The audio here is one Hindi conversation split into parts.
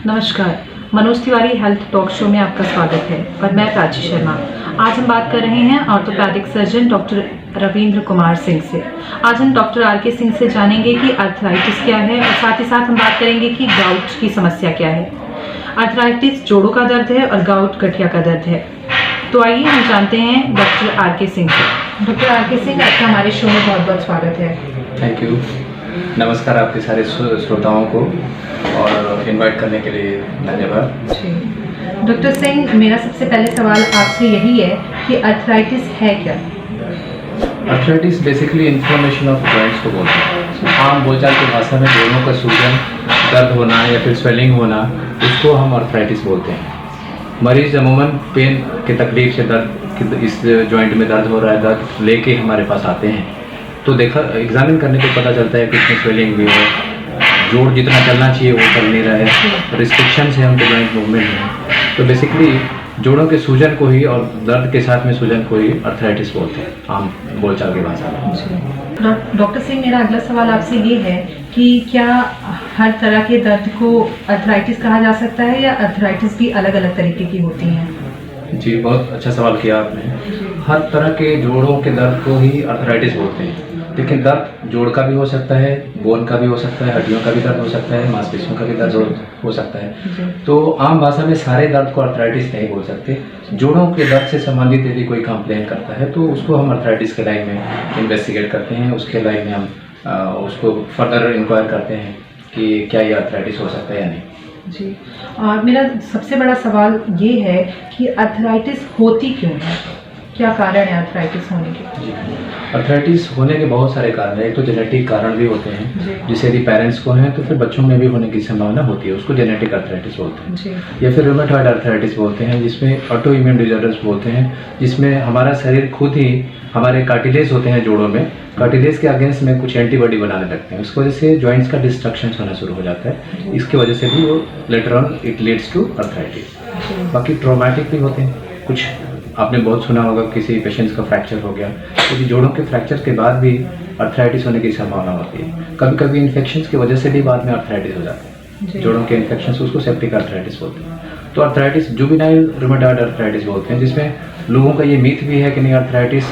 नमस्कार, Manoj Tiwari health talk show में आपका स्वागत है और मैं प्राची शर्मा। आज हम बात कर रहे हैं orthopaedic surgeon doctor Ravindra Kumar Singh से। आज हम डॉक्टर आर के सिंह से जानेंगे कि अर्थराइटिस क्या है और साथ ही साथ हम बात करेंगे कि गाउट की समस्या क्या है। अर्थराइटिस जोड़ों का दर्द है और गाउट गठिया का दर्द है। तो आइए हम जानते हैं डॉक्टर आर के सिंह से। डॉक्टर आर के सिंह, आपका हमारे शो में बहुत बहुत स्वागत है। Thank you. नमस्कार आपके सारे श्रोताओं को और इनवाइट करने के लिए धन्यवाद। जी डॉक्टर सिंह, मेरा सबसे पहले सवाल आपसे यही है कि अर्थराइटिस है क्या? Arthritis basically inflammation of joints को बोलते हैं। आम बोलचाल की भाषा में जोड़ों का सूजन, दर्द होना या फिर स्वेलिंग होना, उसको हम अर्थराइटिस बोलते हैं। मरीज अमूमन पेन की तकलीफ से दर्द, इस जॉइंट में दर्द हो रहा है, दर्द लेके हमारे पास आते हैं। तो एग्जामिन करने पे पता चलता है कि इसमें स्वेलिंग भी है, जोड़ जितना चलना चाहिए वो चल नहीं रहा है, रिस्ट्रिक्शन है उनके जॉइंट मूवमेंट में। तो बेसिकली जोड़ों के सूजन को ही और दर्द के साथ में सूजन को ही अर्थराइटिस बोलते हैं आम बोलचाल की भाषा में। डॉक्टर सिंह, मेरा अगला सवाल आपसे ये है कि क्या हर तरह के दर्द को अर्थराइटिस कहा जा सकता है या अर्थराइटिस भी अलग अलग तरीके की होती हैं? जी, बहुत अच्छा सवाल किया आपने। हर तरह के जोड़ों के दर्द को ही अर्थराइटिस बोलते हैं, लेकिन दर्द जोड़ का भी हो सकता है, बोन का भी हो सकता है, हड्डियों का भी दर्द हो सकता है, मांसपेशियों का भी दर्द हो सकता है। तो आम भाषा में सारे दर्द को अर्थराइटिस नहीं बोल सकते। जोड़ों के दर्द से संबंधित यदि कोई कंप्लेन करता है तो उसको हम अर्थराइटिस के लाइन में इन्वेस्टिगेट करते हैं, उसके लाइन में हम उसको फर्दर इंक्वायर करते हैं कि क्या ये अर्थराइटिस हो सकता है या नहीं। जी, और मेरा सबसे बड़ा सवाल ये है कि अर्थराइटिस होती क्यों है? क्या कारण है अर्थराइटिस होने के? जी, अर्थराइटिस होने के बहुत सारे कारण हैं। एक तो जेनेटिक कारण भी होते हैं, जिसे यदि पेरेंट्स को हैं तो फिर बच्चों में भी होने की संभावना होती है, उसको जेनेटिक अर्थराइटिस बोलते हैं। या फिर रूमेटॉइड अर्थराइटिस बोलते हैं, जिसमें ऑटो इम्यून डिसऑर्डर्स बोलते हैं, जिसमें हमारा शरीर खुद ही, हमारे कार्टिलेज होते हैं जोड़ों में, कार्टिलेज के अगेंस्ट में कुछ एंटीबॉडी बनाने लगते हैं। उसकी वजह से जॉइंट्स का डिस्ट्रक्शन होना शुरू हो जाता है। इसकी वजह से भी वो later on it leads to arthritis. बाकी ट्रॉमेटिक भी होते हैं कुछ। आपने बहुत सुना होगा किसी पेशेंट्स का फ्रैक्चर हो गया, क्योंकि जोड़ों के फ्रैक्चर के बाद भी अर्थराइटिस होने की संभावना होती है। कभी कभी इन्फेक्शंस की वजह से भी बाद में अर्थराइटिस हो जाता है। जोड़ों के इन्फेक्शंस, उसको सेप्टिक अर्थराइटिस बोलते हैं। तो अर्थराइटिस जुवेनाइल रूमेटॉइड अर्थराइटिस बोलते हैं, जिसमें लोगों का ये मिथ भी है कि नहीं अर्थराइटिस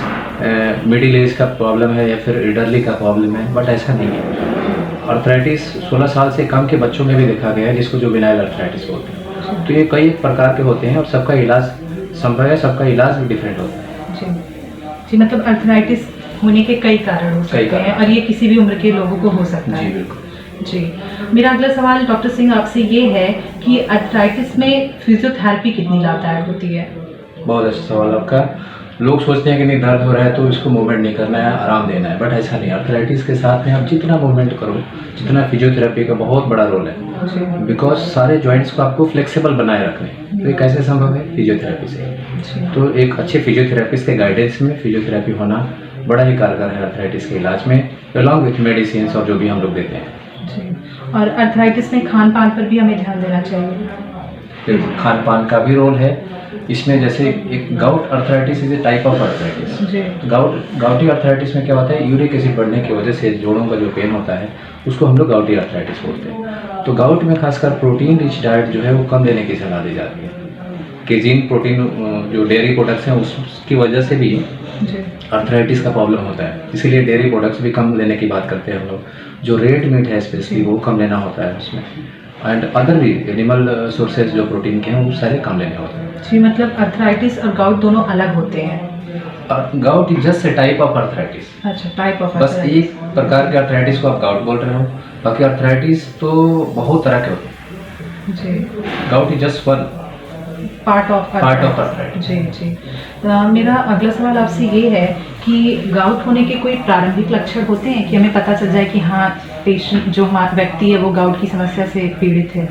मिडिल एज का प्रॉब्लम है या फिर एल्डरली का प्रॉब्लम है, बट ऐसा नहीं है। अर्थराइटिस 16 साल से कम के बच्चों में भी देखा गया है, जिसको जुवेनाइल अर्थराइटिस बोलते हैं। तो ये कई प्रकार के होते हैं और सबका इलाज संभव है, सबका इलाज भी डिफरेंट होता है। जी, मतलब अर्थराइटिस होने के कई कारण हो सकते हैं और ये किसी भी उम्र के लोगों को हो सकता है। जी बिल्कुल। जी, मेरा अगला सवाल डॉक्टर सिंह आपसे ये है कि अर्थराइटिस में फिजियोथेरेपी कितनी लाभदायक होती है? बहुत अच्छा सवाल आपका। लोग सोचते हैं कि नहीं दर्द हो रहा है तो इसको मूवमेंट नहीं करना है, आराम देना है, बट ऐसा नहीं। अर्थराइटिस के साथ में आप जितना मूवमेंट करो, जितना फिजियोथेरेपी का बहुत बड़ा रोल है, बिकॉज सारे जॉइंट्स को आपको फ्लेक्सिबल बनाए रखने। तो ये कैसे संभव है? फिजियोथेरेपी से। तो एक अच्छे फिजियोथेरेपिस्ट के गाइडेंस में फिजियोथेरेपी होना बड़ा ही कारगर है अर्थराइटिस के इलाज में, अलॉन्ग विथ मेडिसिन और जो भी हम लोग देते हैं। जी, और अर्थराइटिस में खान पान पर भी हमें ध्यान देना चाहिए। फिर खान पान का भी रोल है इसमें। जैसे एक gout arthritis is a type of arthritis. Gouty arthritis में क्या होता है, यूरिक एसिड बढ़ने की वजह से जोड़ों का जो पेन होता है उसको हम लोग गाउटी अर्थराइटिस बोलते हैं। तो गाउट में खासकर प्रोटीन रिच डाइट जो है वो कम लेने की सलाह दी जाती है। केजीन प्रोटीन जो डेयरी प्रोडक्ट्स हैं उसकी वजह से भी अर्थराइटिस का प्रॉब्लम होता है, इसीलिए डेयरी प्रोडक्ट्स भी कम लेने की बात करते हैं हम लोग। जो रेड मीट है स्पेशली वो कम लेना होता है उसमें, एंड अदर भी एनिमल सोर्सेज जो प्रोटीन के हैं वो सारे कम लेने होते हैं। जी, मतलब अर्थराइटिस और गाउट दोनों अलग होते हैं। Gout is just a type of arthritis. अच्छा, टाइप ऑफ बस एक प्रकार के अर्थराइटिस को आप गाउट बोल रहे हो, बाकी अर्थराइटिस तो बहुत तरह के होते हैं। जी, gout is just one part of arthritis. जी जी, मेरा अगला सवाल आपसे ये है कि गाउट होने के कोई प्रारंभिक लक्षण होते हैं कि हमें पता चल जाए कि हाँ पेशेंट जो व्यक्ति है वो गाउट की समस्या से पीड़ित है?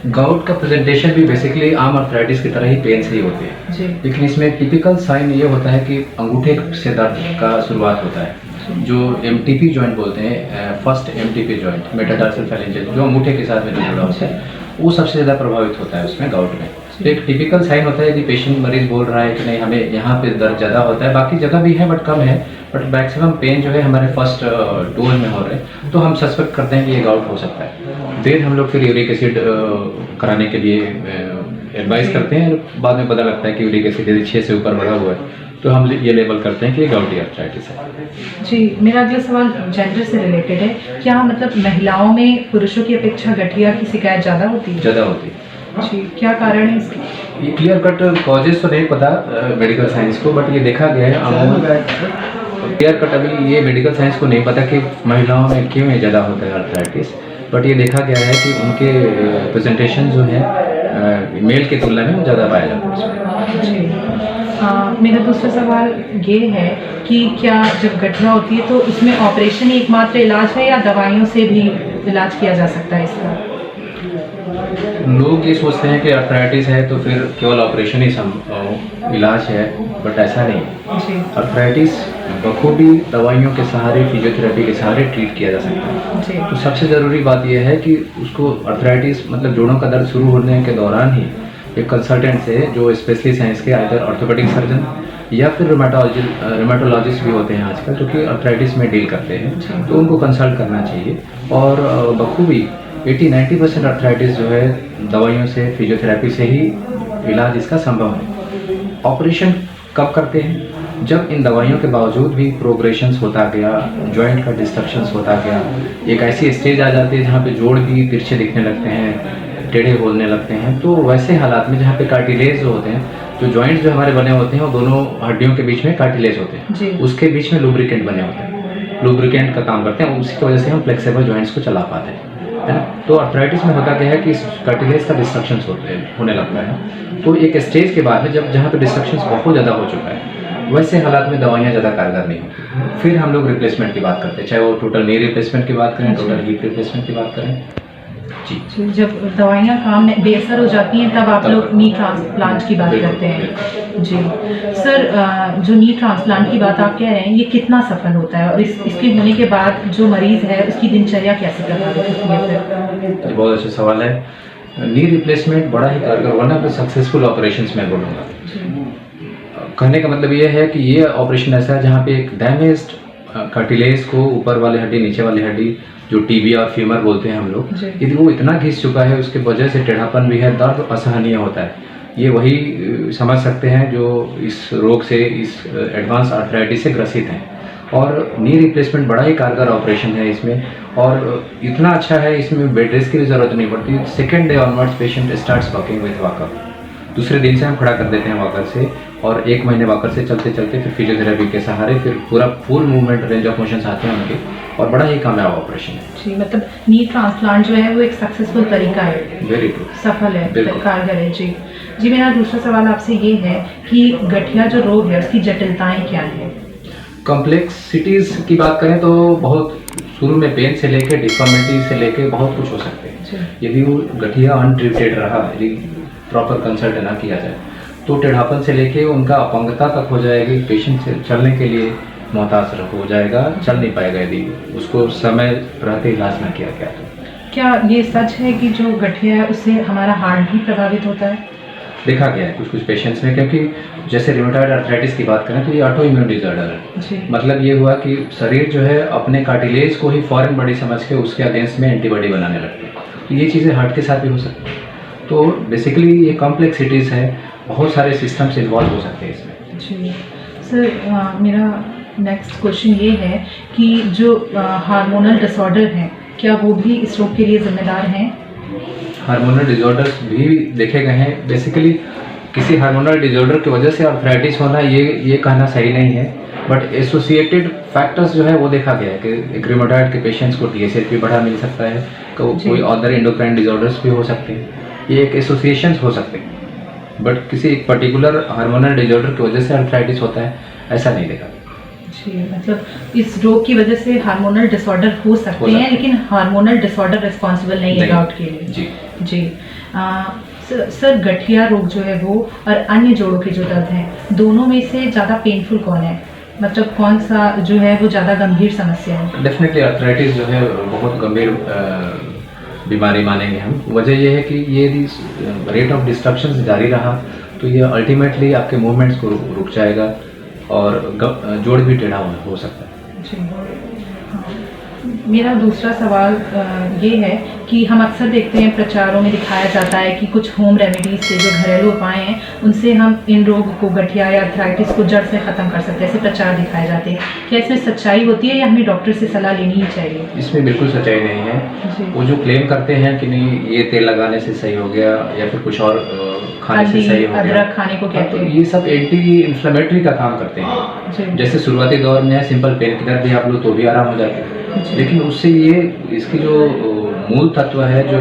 गाउट का प्रेजेंटेशन भी बेसिकली आम अर्थराइटिस की तरह ही पेन से ही होती है, लेकिन इसमें टिपिकल साइन ये होता है कि अंगूठे से दर्द का शुरुआत होता है। जो एमटीपी जॉइंट बोलते हैं, first MTP joint, metatarsal phalanges, जो अंगूठे के साथ में जो जुड़ा होता है, वो सबसे ज़्यादा प्रभावित होता है उसमें गाउट में। तो एक टिपिकल साइन होता है, यदि पेशेंट मरीज बोल रहा है कि नहीं हमें यहाँ पे दर्द ज़्यादा होता है, बाकी जगह भी है बट कम है, बट मैक्सिमम पेन जो है हमारे फर्स्ट डोज में हो रहा है, तो हम सस्पेक्ट करते हैं कि ये गाउट हो सकता है। फिर हम लोग फिर यूरिक एसिड कराने के लिए एडवाइस करते हैं। बाद में पता लगता है कि यूरिक एसिड यदि 6 से ऊपर बढ़ा हुआ है तो हम ये लेबल करते हैं कि ये गाउटी आर्थराइटिस है। जी, मेरा अगला सवाल जेंडर से रिलेटेड है। क्या मतलब महिलाओं में पुरुषों की अपेक्षा गठिया की शिकायत ज़्यादा होती है? ज़्यादा होती है। जी, क्या कारण है इसकी? ये क्लियर कट कॉजेज तो नहीं पता मेडिकल साइंस को, बट ये देखा गया है क्लियर कट अभी ये मेडिकल साइंस को नहीं पता कि महिलाओं में क्यों ये ज़्यादा होता है आर्थराइटिस, बट ये देखा गया है कि उनके प्रेजेंटेशन जो है मेल की तुलना में ज़्यादा पाया जाता है। जी, मेरा दूसरा सवाल ये है कि क्या जब गठिया होती है तो इसमें ऑपरेशन ही एकमात्र इलाज है या दवाइयों से भी इलाज किया जा सकता है इसका? लोग ये सोचते हैं कि आर्थराइटिस है तो फिर केवल ऑपरेशन ही इलाज है, बट ऐसा नहीं है। जी, आर्थराइटिस बखूबी दवाइयों के सहारे, फिजियोथेरेपी के सहारे ट्रीट किया जा सकता है। जी, तो सबसे ज़रूरी बात यह है कि उसको आर्थराइटिस मतलब जोड़ों का दर्द शुरू होने के दौरान ही एक कंसल्टेंट से, जो स्पेशली साइंस के आइदर ऑर्थोपेडिक सर्जन या फिर रोमेटोलॉजिस्ट भी होते हैं आजकल जो कि आर्थराइटिस में डील करते हैं, तो उनको कंसल्ट करना चाहिए। और बखूबी 80-90% आर्थराइटिस जो है दवाइयों से, फिजियोथेरेपी से ही इलाज इसका संभव है। ऑपरेशन कब करते हैं? जब इन दवाइयों के बावजूद भी प्रोग्रेशंस होता गया, जॉइंट का डिस्ट्रक्शंस होता गया, एक ऐसी स्टेज आ जाती है जहाँ पे जोड़ भी तिरछे दिखने लगते हैं, टेढ़े बोलने लगते हैं, तो वैसे हालात में जहाँ पे कार्टिलेज जो होते हैं, जो जॉइंट्स जो हमारे बने होते हैं वो दोनों हड्डियों के बीच में कार्टिलेज होते हैं, उसके बीच में लुब्रिकेंट बने होते हैं, लुब्रिकेंट का काम करते हैं, उसी की वजह से हम फ्लेक्सिबल जॉइंट्स को चला पाते हैं, है ना। तो आर्थराइटिस में होता क्या है कि कार्टिलेज का डिस्ट्रक्शन होने लगता है। तो एक स्टेज के बाद में जब जहाँ पे डिस्ट्रक्शन बहुत ज़्यादा हो चुका है, वैसे हालात में दवाइयाँ ज़्यादा कारगर नहीं होती। फिर हम लोग रिप्लेसमेंट की बात करते हैं, चाहे वो टोटल नी रिप्लेसमेंट की बात करें, टोटल हिप रिप्लेसमेंट की बात करें। जी, जब दवाइयाँ काम में बेअसर हो जाती हैं तब आप लोग नी ट्रांसप्लांट की बात करते हैं। जी सर, जो नी ट्रांसप्लांट की बात आप कह रहे हैं, ये कितना सफल होता है और इसके होने के बाद जो मरीज़ है उसकी दिनचर्या कैसे प्रभावित होती है फिर? बहुत अच्छा सवाल है। नी रिप्लेसमेंट बड़ा ही कारगर, one of the successful operations मैं बोलूँगा। कहने का मतलब ये है कि ये ऑपरेशन ऐसा है जहाँ पे एक डैमेज्ड कार्टिलेज को, ऊपर वाली हड्डी, नीचे वाली हड्डी, जो टीबिया और फीमर बोलते हैं हम लोग, यदि वो इतना घिस चुका है, उसके वजह से टेढ़ापन भी है, दर्द असहनीय होता है। ये वही समझ सकते हैं जो इस रोग से, इस एडवांस आर्थराइटिस से ग्रसित हैं। और नी रिप्लेसमेंट बड़ा ही कारगर ऑपरेशन है इसमें, और इतना अच्छा है, इसमें बेड रेस्ट की भी ज़रूरत नहीं पड़ती। Second day onwards patient starts walking with walker. दूसरे दिन से हम खड़ा कर देते हैं वॉकर से, और 1 महीने वॉकर से चलते चलते फिर फिजियोथेरेपी के सहारे फिर पूरा full movement, range of motion आते हैं उनके, और बड़ा ही कामयाब ऑपरेशन है। जी, मतलब नी ट्रांसप्लांट जो है वो एक सक्सेसफुल तरीका है, वेरी गुड, सफल है, कारगर है। जी जी, मेरा दूसरा सवाल आपसे ये है कि गठिया जो रोग है उसकी जटिलताएं क्या हैं? कॉम्प्लेक्सिटीज़ की बात करें तो बहुत शुरू में पेन से लेके डिफॉर्मिटी से लेके बहुत कुछ हो सकते हैं। यदि वो गठिया अनट्रीटेड रहा, यदि प्रॉपर कंसल्ट ना किया जाए, तो टेढ़ापन से लेके उनका अपंगता तक हो जाएगी। पेशेंट से चलने के लिए मोहताज हो जाएगा, चल नहीं पाएगा यदि उसको समय रहते इलाज ना किया गया तो। क्या ये सच है कि जो गठिया है उससे हमारा हार्ट भी प्रभावित होता है? देखा गया है कुछ पेशेंट्स में, क्योंकि जैसे रिमेटॉइड आर्थराइटिस की बात करें तो ये ऑटो इम्यून डिसऑर्डर है। मतलब ये हुआ कि शरीर जो है अपने कार्टिलेज को ही फॉरेन बॉडी समझ के उसके अगेंस्ट में एंटीबॉडी बनाने लगते हैं। तो ये चीज़ें हार्ट के साथ भी हो सकती हैं। तो बेसिकली ये कॉम्प्लेक्सिटीज़ है, बहुत सारे सिस्टम्स इन्वॉल्व हो सकते हैं इसमें। जी सर, मेरा नेक्स्ट क्वेश्चन ये है कि जो हार्मोनल डिसऑर्डर हैं, क्या वो भी इस रोग के लिए जिम्मेदार हैं? हार्मोनल डिसऑर्डर्स भी देखे गए हैं। बेसिकली किसी हार्मोनल डिसऑर्डर की वजह से आर्थराइटिस होना ये कहना सही नहीं है, बट एसोसिएटेड फैक्टर्स जो है वो देखा गया है कि एक रिमेटॉइड के पेशेंट्स को TSH भी बढ़ा मिल सकता है, कोई अदर एंडोक्राइन डिसऑर्डर्स भी हो सकते हैं, ये एक एसोसिएशन हो सकते हैं, बट किसी एक पर्टिकुलर हार्मोनल डिसऑर्डर की वजह से आर्थराइटिस होता है ऐसा नहीं देखा। जी, मतलब इस रोग की वजह से हार्मोनल डिसऑर्डर हो सकते हैं, लेकिन हार्मोनल डिसऑर्डर रिस्पॉन्सिबल नहीं है गाउट के लिए। जी जी, सर गठिया रोग जो है वो और अन्य जोड़ों के जो दर्द हैं, दोनों में से ज़्यादा पेनफुल कौन है? मतलब कौन सा जो है वो ज़्यादा गंभीर समस्या है? डेफिनेटली आर्थराइटिस जो है बहुत गंभीर बीमारी मानेंगे हम। वजह यह है कि ये यदि रेट ऑफ डिस्ट्रक्शन जारी रहा तो ये अल्टीमेटली आपके मूवमेंट्स को रुक जाएगा और जोड़ भी टेढ़ा हो सकता है। जी, हाँ। मेरा दूसरा सवाल ये है कि हम अक्सर देखते हैं प्रचारों में दिखाया जाता है कि कुछ होम रेमेडीज़ से जो घरेलू उपाय हैं उनसे हम इन रोग को, गठिया या अर्थराइटिस को जड़ से ख़त्म कर सकते हैं, ऐसे प्रचार दिखाए जाते हैं। क्या इसमें सच्चाई होती है या हमें डॉक्टर से सलाह लेनी ही चाहिए? इसमें बिल्कुल सच्चाई नहीं है। वो जो क्लेम करते हैं कि नहीं ये तेल लगाने से सही हो गया या फिर कुछ और खाने से सही हो गया, अदरक खाने को कहते हैं, ये सब एंटी इन्फ्लेमेटरी का काम करते हैं। जैसे शुरुआती दौर में सिंपल पेन किलर भी आप लो तो भी आराम हो जाता है, लेकिन उससे ये इसकी जो मूल तत्व है, जो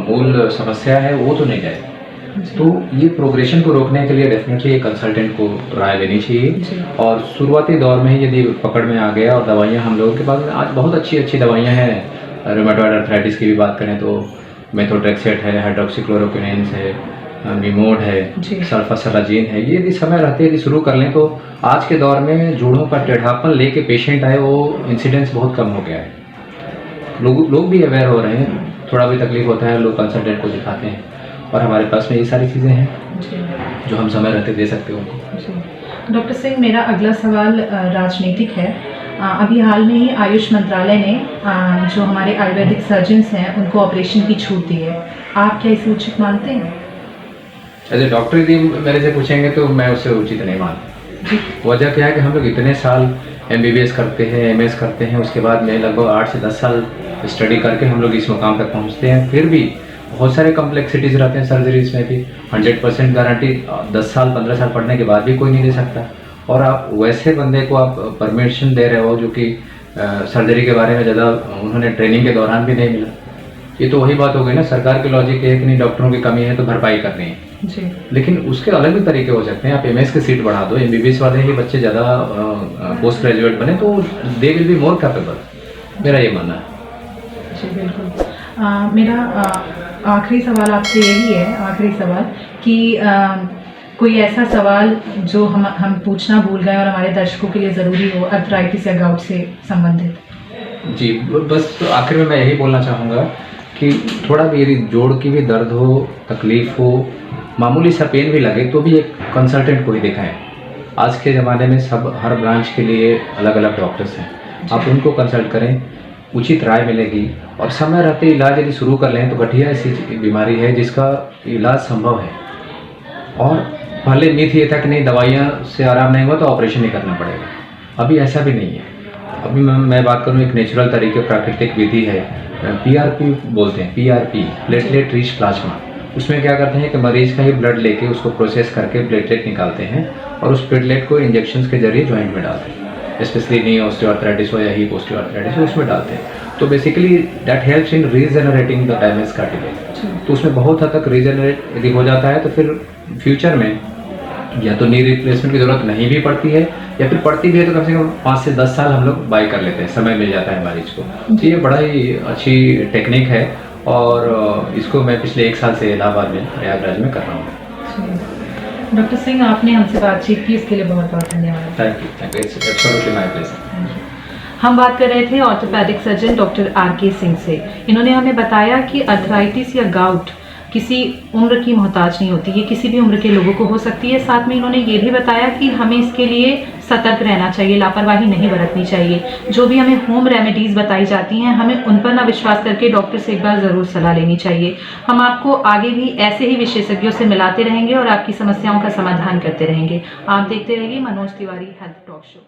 मूल समस्या है वो तो नहीं जाएगी। तो ये प्रोग्रेशन को रोकने के लिए डेफिनेटली एक कंसल्टेंट को राय लेनी चाहिए। और शुरुआती दौर में ही यदि पकड़ में आ गया और दवाइयाँ हम लोगों के पास में आज बहुत अच्छी अच्छी दवाइयाँ हैं। रूमेटॉइड अर्थराइटिस की भी बात करें तो मेथोट्रेक्सेट है, हाइड्रोक्सीक्लोरोक्विनेन है, निमोड है, सल्फासलाजीन है। ये यदि समय रहते यदि शुरू कर लें तो आज के दौर में जोड़ों का टेढ़ापन लेके पेशेंट आए वो इंसिडेंस बहुत कम हो गया है। लोग भी अवेयर हो रहे हैं, थोड़ा भी तकलीफ होता है लोग कंसल्टेंट को दिखाते हैं और हमारे पास में ये सारी चीज़ें हैं जो हम समय रहते दे सकते हैं उनको। डॉक्टर सिंह, मेरा अगला सवाल राजनीतिक है। अभी हाल में ही आयुष मंत्रालय ने जो हमारे आयुर्वेदिक सर्जन्स हैं उनको ऑपरेशन की छूट दी है। आप क्या इसे उचित मानते हैं? एज ए डॉक्टर यदि मेरे से पूछेंगे तो मैं उससे उचित नहीं मानता। वजह क्या है कि हम लोग इतने साल MBBS करते हैं, MS करते हैं, उसके बाद में लगभग 8 से 10 साल स्टडी करके हम लोग इस मुकाम तक पहुंचते हैं। फिर भी बहुत सारे कॉम्प्लेक्सिटीज़ रहते हैं सर्जरीज में भी। 100% गारंटी 10 साल 15 साल पढ़ने के बाद भी कोई नहीं दे सकता। और आप वैसे बंदे को आप परमिशन दे रहे हो जो कि सर्जरी के बारे में ज़्यादा उन्होंने ट्रेनिंग के दौरान भी नहीं मिला। ये तो वही बात हो गई ना, सरकार की लॉजिक है कि नहीं डॉक्टरों की कमी है तो भरपाई करनी है जी। लेकिन उसके अलग भी तरीके हो सकते हैं। आप MS की सीट बढ़ा दो, MBBS वाले ही बच्चे ज़्यादा पोस्ट ग्रेजुएट बने तो they will be more capable, मेरा ये मानना है। जी बिल्कुल। मेरा आखिरी सवाल आपसे यही है, आखिरी सवाल कि कोई ऐसा सवाल जो हम पूछना भूल गए और हमारे दर्शकों के लिए ज़रूरी हो अर्थराइटिस या गाउट से संबंधित? जी बस तो आखिर में मैं यही बोलना चाहूँगा कि थोड़ा भी यदि जोड़ की भी दर्द हो, तकलीफ हो, मामूली सा पेन भी लगे तो भी एक कंसल्टेंट को ही दिखाएं। आज के ज़माने में सब हर ब्रांच के लिए अलग अलग डॉक्टर्स हैं, आप उनको कंसल्ट करें, उचित राय मिलेगी। और समय रहते इलाज यदि शुरू कर लें तो गठिया ऐसी बीमारी है जिसका इलाज संभव है। और पहले मिथ ये था कि नहीं दवाइयाँ से आराम नहीं हुआ तो ऑपरेशन ही करना पड़ेगा, अभी ऐसा भी नहीं है। अभी मैं बात करूँ एक नेचुरल तरीके प्राकृतिक विधि है, PRP बोलते हैं, PRP प्लेटलेट रिच प्लाज्मा। उसमें क्या करते हैं कि मरीज का ही ब्लड लेके उसको प्रोसेस करके प्लेटलेट निकालते हैं और उस प्लेटलेट को इंजेक्शंस के जरिए जॉइंट में डालते हैं। स्पेशली नी ऑस्टियोआर्थराइटिस हो या हिप ऑस्टियोआर्थराइटिस हो उसमें डालते हैं। तो basically that helps in regenerating the damage cartilage. तो उसमें बहुत हद तक रीजनरेट यदि हो जाता है तो फिर फ्यूचर में या तो नी रिप्लेसमेंट की ज़रूरत नहीं भी पड़ती है या फिर पड़ती भी है तो कम से कम 5 से 10 साल हम लोग बाई कर लेते हैं, समय मिल जाता है मरीज को। तो ये बड़ा ही अच्छी टेक्निक है और इसको मैं पिछले 1 साल से इलाहाबाद में प्रयागराज में कर रहा हूँ। डॉक्टर सिंह, आपने हमसे बातचीत की, इसके लिए बहुत बहुत धन्यवाद। Thank you, it's absolutely my pleasure. हम बात कर रहे थे orthopaedic surgeon doctor RK Singh से। इन्होंने हमें बताया कि अर्थराइटिस या गाउट किसी उम्र की मोहताज नहीं होती, ये किसी भी उम्र के लोगों को हो सकती है। साथ में इन्होंने ये भी बताया कि हमें इसके लिए सतर्क रहना चाहिए, लापरवाही नहीं बरतनी चाहिए। जो भी हमें होम रेमेडीज़ बताई जाती हैं हमें उन पर ना विश्वास करके डॉक्टर से एक बार ज़रूर सलाह लेनी चाहिए। हम आपको आगे भी ऐसे ही विशेषज्ञों से मिलाते रहेंगे और आपकी समस्याओं का समाधान करते रहेंगे। आप देखते रहिए Manoj Tiwari health talk show.